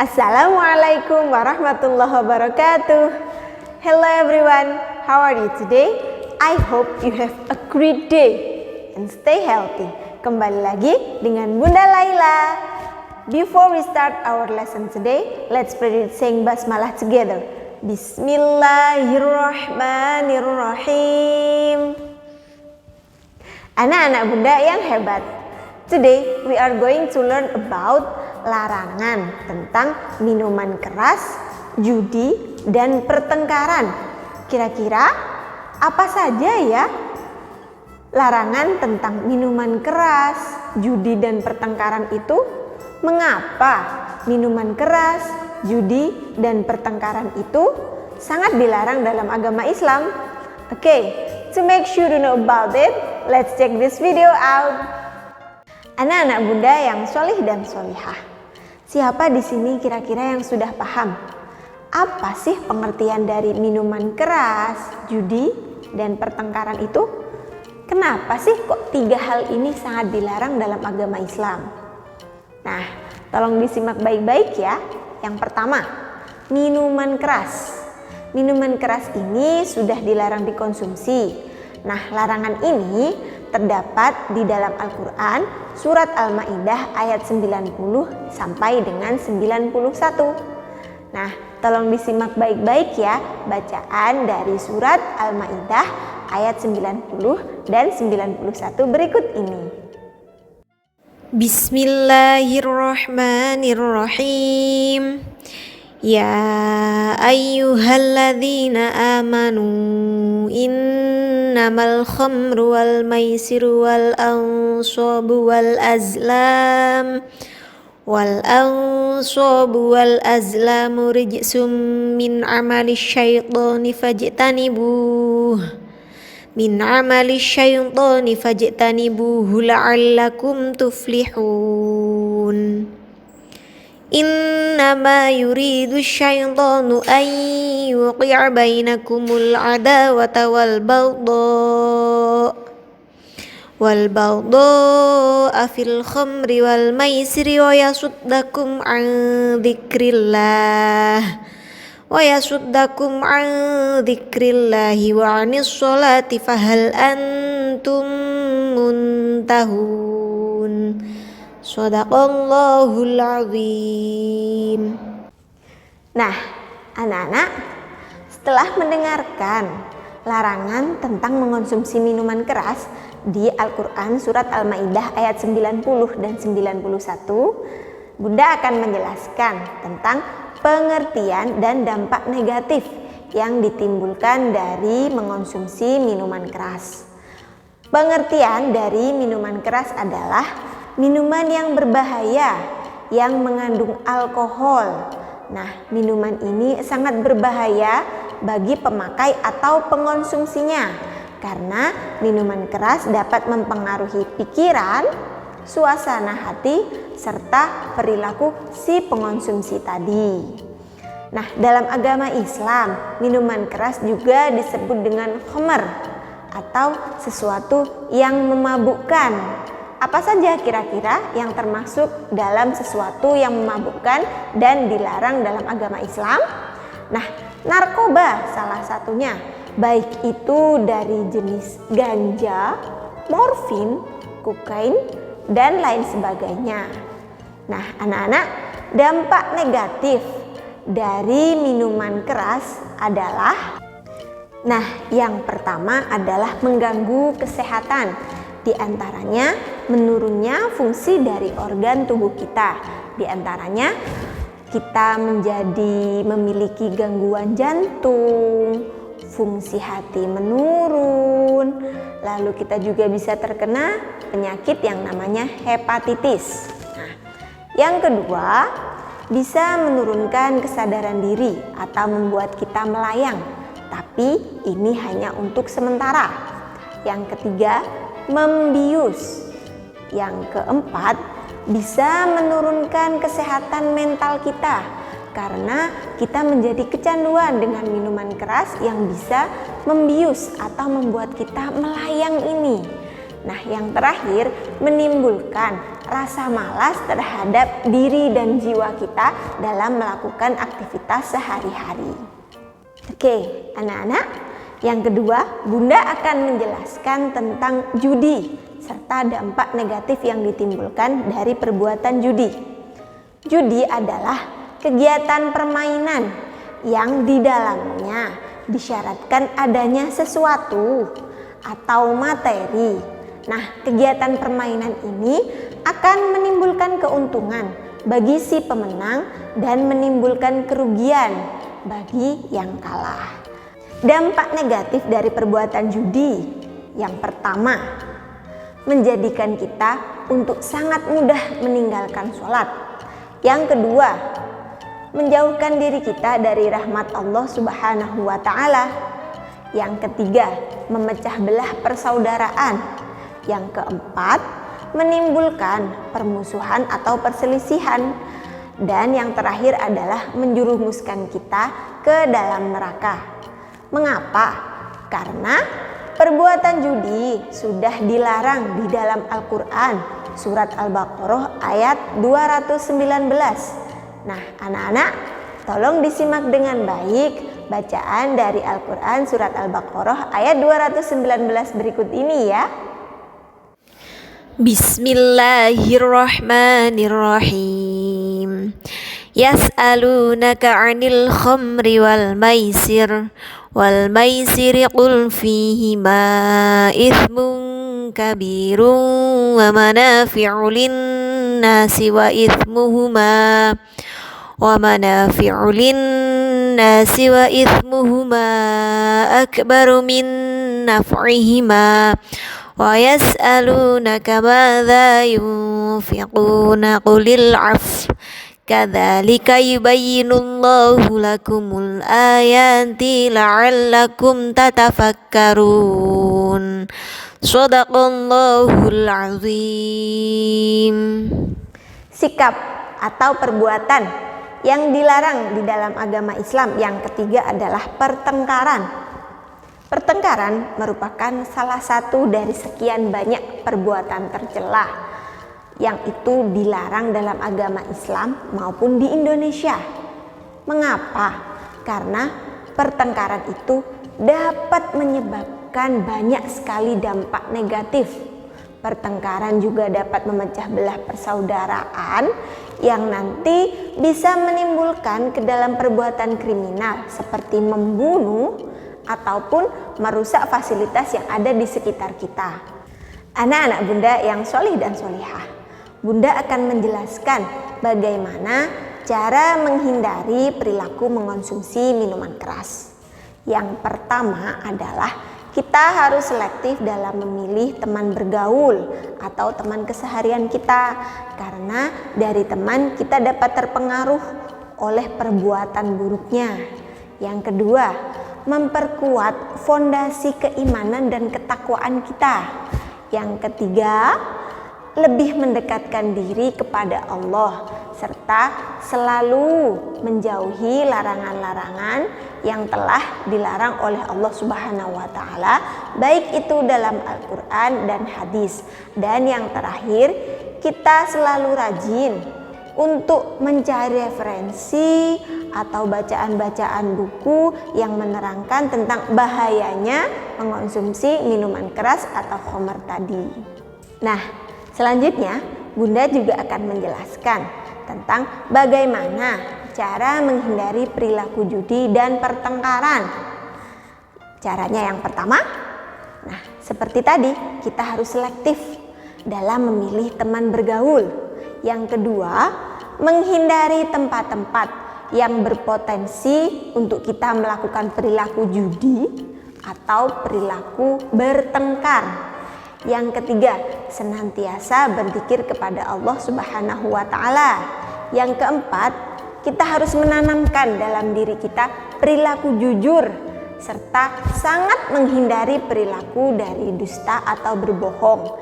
Assalamualaikum warahmatullahi wabarakatuh. Hello everyone, how are you today? I hope you have a great day and stay healthy. Kembali lagi dengan Bunda Laila. Before we start our lesson today, let's pray saying basmalah together. Bismillahirrahmanirrahim. Anak-anak Bunda yang hebat, today we are going to learn about larangan tentang minuman keras, judi, dan pertengkaran. Kira-kira apa saja ya larangan tentang minuman keras, judi, dan pertengkaran itu? Mengapa minuman keras, judi, dan pertengkaran itu sangat dilarang dalam agama Islam? Okay, to make sure to know about it, let's check this video out. Anak-anak Bunda yang solih dan solihah, siapa di sini kira-kira yang sudah paham apa sih pengertian dari minuman keras, judi, dan pertengkaran itu? Kenapa sih kok tiga hal ini sangat dilarang dalam agama Islam? Nah, tolong disimak baik-baik ya. Yang pertama, minuman keras. Minuman keras ini sudah dilarang dikonsumsi. Nah, larangan ini terdapat di dalam Al-Quran surat Al-Ma'idah ayat 90 sampai dengan 91. Nah, tolong disimak baik-baik ya bacaan dari surat Al-Ma'idah ayat 90 dan 91 berikut ini. Bismillahirrahmanirrahim. Ya ayyuhalladzina amanu innamal khamru wal maisiru wal ansabu wal azlamu rijsum min amali syaitani fajtanibuhu la'allakum tuflihun. Innama yuridu syaitanu an yuqi'a bainakumul adawata wal baghdha'a fil khamri wal maisiri wa yasuddakum an dzikrillahi wa anis sholati fahal antum muntahun. Shadaqallahul azim. Nah, anak-anak, setelah mendengarkan larangan tentang mengonsumsi minuman keras di Al-Quran surat Al-Ma'idah ayat 90 dan 91, Bunda akan menjelaskan tentang pengertian dan dampak negatif yang ditimbulkan dari mengonsumsi minuman keras. Pengertian dari minuman keras adalah minuman yang berbahaya, yang mengandung alkohol. Nah, minuman ini sangat berbahaya bagi pemakai atau pengonsumsinya karena minuman keras dapat mempengaruhi pikiran, suasana hati, serta perilaku si pengonsumsi tadi. Nah, dalam agama Islam, minuman keras juga disebut dengan khamr atau sesuatu yang memabukkan. Apa saja kira-kira yang termasuk dalam sesuatu yang memabukkan dan dilarang dalam agama Islam? Nah, narkoba salah satunya, baik itu dari jenis ganja, morfin, kokain, dan lain sebagainya. Nah, anak-anak, dampak negatif dari minuman keras adalah, yang pertama adalah mengganggu kesehatan. Di antaranya menurunnya fungsi dari organ tubuh kita. Di antaranya kita menjadi memiliki gangguan jantung, fungsi hati menurun, lalu kita juga bisa terkena penyakit yang namanya hepatitis. Nah, yang kedua, bisa menurunkan kesadaran diri atau membuat kita melayang, tapi ini hanya untuk sementara. Yang ketiga, membius. Yang keempat, bisa menurunkan kesehatan mental kita karena kita menjadi kecanduan dengan minuman keras yang bisa membius atau membuat kita melayang ini. Nah, yang terakhir menimbulkan rasa malas terhadap diri dan jiwa kita dalam melakukan aktivitas sehari-hari. Oke, anak-anak, yang kedua, Bunda akan menjelaskan tentang judi serta dampak negatif yang ditimbulkan dari perbuatan judi. Judi adalah kegiatan permainan yang di dalamnya disyaratkan adanya sesuatu atau materi. Nah, kegiatan permainan ini akan menimbulkan keuntungan bagi si pemenang dan menimbulkan kerugian bagi yang kalah. Dampak negatif dari perbuatan judi yang pertama, menjadikan kita untuk sangat mudah meninggalkan sholat. Yang kedua, menjauhkan diri kita dari rahmat Allah Subhanahu wa Ta'ala. Yang ketiga, memecah belah persaudaraan. Yang keempat, menimbulkan permusuhan atau perselisihan. Dan yang terakhir adalah menjerumuskan kita ke dalam neraka. Mengapa? Karena perbuatan judi sudah dilarang di dalam Al-Quran, surat Al-Baqarah ayat 219. Nah, anak-anak, tolong disimak dengan baik bacaan dari Al-Quran surat Al-Baqarah ayat 219 berikut ini ya. Bismillahirrahmanirrahim. Yas'alunaka 'anil khamri wal maisir qul fihima ithmun kabirun wa manafi'u lin-nasi wa ithmuhuma akbaru min naf'ihima wa yas'alunaka madza yunfiquna qulil 'afw kadzalika yubayyinullahu lakumul ayati la'allakum tatafakkarun. Shadaqallahul azim. Sikap atau perbuatan yang dilarang di dalam agama Islam yang ketiga adalah pertengkaran. Pertengkaran merupakan salah satu dari sekian banyak perbuatan tercela yang itu dilarang dalam agama Islam maupun di Indonesia. Mengapa? Karena pertengkaran itu dapat menyebabkan banyak sekali dampak negatif. Pertengkaran juga dapat memecah belah persaudaraan yang nanti bisa menimbulkan ke dalam perbuatan kriminal seperti membunuh ataupun merusak fasilitas yang ada di sekitar kita. Anak-anak Bunda yang solih dan solihah, Bunda akan menjelaskan bagaimana cara menghindari perilaku mengonsumsi minuman keras. Yang pertama adalah kita harus selektif dalam memilih teman bergaul atau teman keseharian kita, karena dari teman kita dapat terpengaruh oleh perbuatan buruknya. Yang kedua, memperkuat fondasi keimanan dan ketakwaan kita. Yang ketiga, lebih mendekatkan diri kepada Allah serta selalu menjauhi larangan-larangan yang telah dilarang oleh Allah Subhanahu wa Ta'ala, baik itu dalam Al-Quran dan hadis. Dan yang terakhir, kita selalu rajin untuk mencari referensi atau bacaan-bacaan buku yang menerangkan tentang bahayanya mengonsumsi minuman keras atau khamar tadi. Nah, selanjutnya Bunda juga akan menjelaskan tentang bagaimana cara menghindari perilaku judi dan pertengkaran. Caranya yang pertama, nah seperti tadi, kita harus selektif dalam memilih teman bergaul. Yang kedua, menghindari tempat-tempat yang berpotensi untuk kita melakukan perilaku judi atau perilaku bertengkar. Yang ketiga, senantiasa berzikir kepada Allah Subhanahu wa Ta'ala. Yang keempat, kita harus menanamkan dalam diri kita perilaku jujur serta sangat menghindari perilaku dari dusta atau berbohong.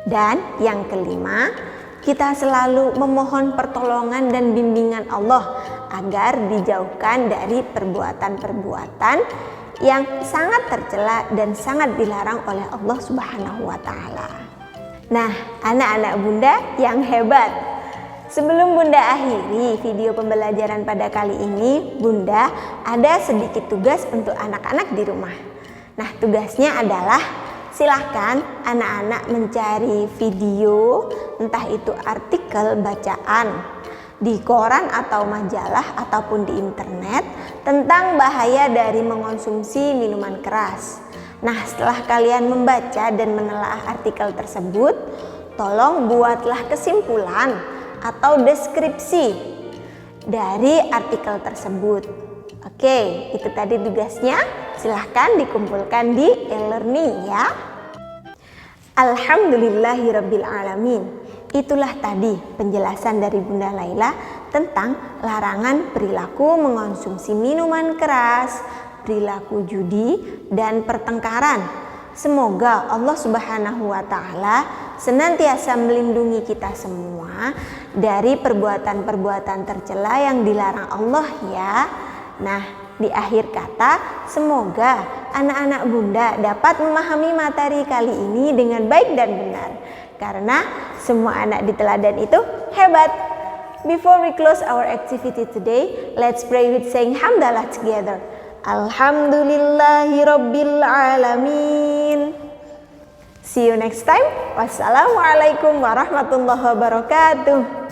Dan yang kelima, kita selalu memohon pertolongan dan bimbingan Allah agar dijauhkan dari perbuatan-perbuatan yang sangat tercela dan sangat dilarang oleh Allah Subhanahu wa taala. Nah, anak-anak Bunda yang hebat, sebelum Bunda akhiri video pembelajaran pada kali ini, Bunda ada sedikit tugas untuk anak-anak di rumah. Nah, tugasnya adalah silahkan anak-anak mencari video, entah itu artikel bacaan di koran atau majalah ataupun di internet tentang bahaya dari mengonsumsi minuman keras. Nah, setelah kalian membaca dan menelaah artikel tersebut, tolong buatlah kesimpulan atau deskripsi dari artikel tersebut. Oke, itu tadi tugasnya. Silahkan dikumpulkan di e-learning ya. Alhamdulillahirabbil alamin. Itulah tadi penjelasan dari Bunda Laila tentang larangan perilaku mengonsumsi minuman keras, perilaku judi, dan pertengkaran. Semoga Allah Subhanahu wa taala senantiasa melindungi kita semua dari perbuatan-perbuatan tercela yang dilarang Allah ya. Nah, di akhir kata, semoga anak-anak Bunda dapat memahami materi kali ini dengan baik dan benar. Karena semua anak di teladan itu hebat. Before we close our activity today, let's pray with saying hamdalah together. Alhamdulillahirabbil alamin. See you next time. Wassalamualaikum warahmatullahi wabarakatuh.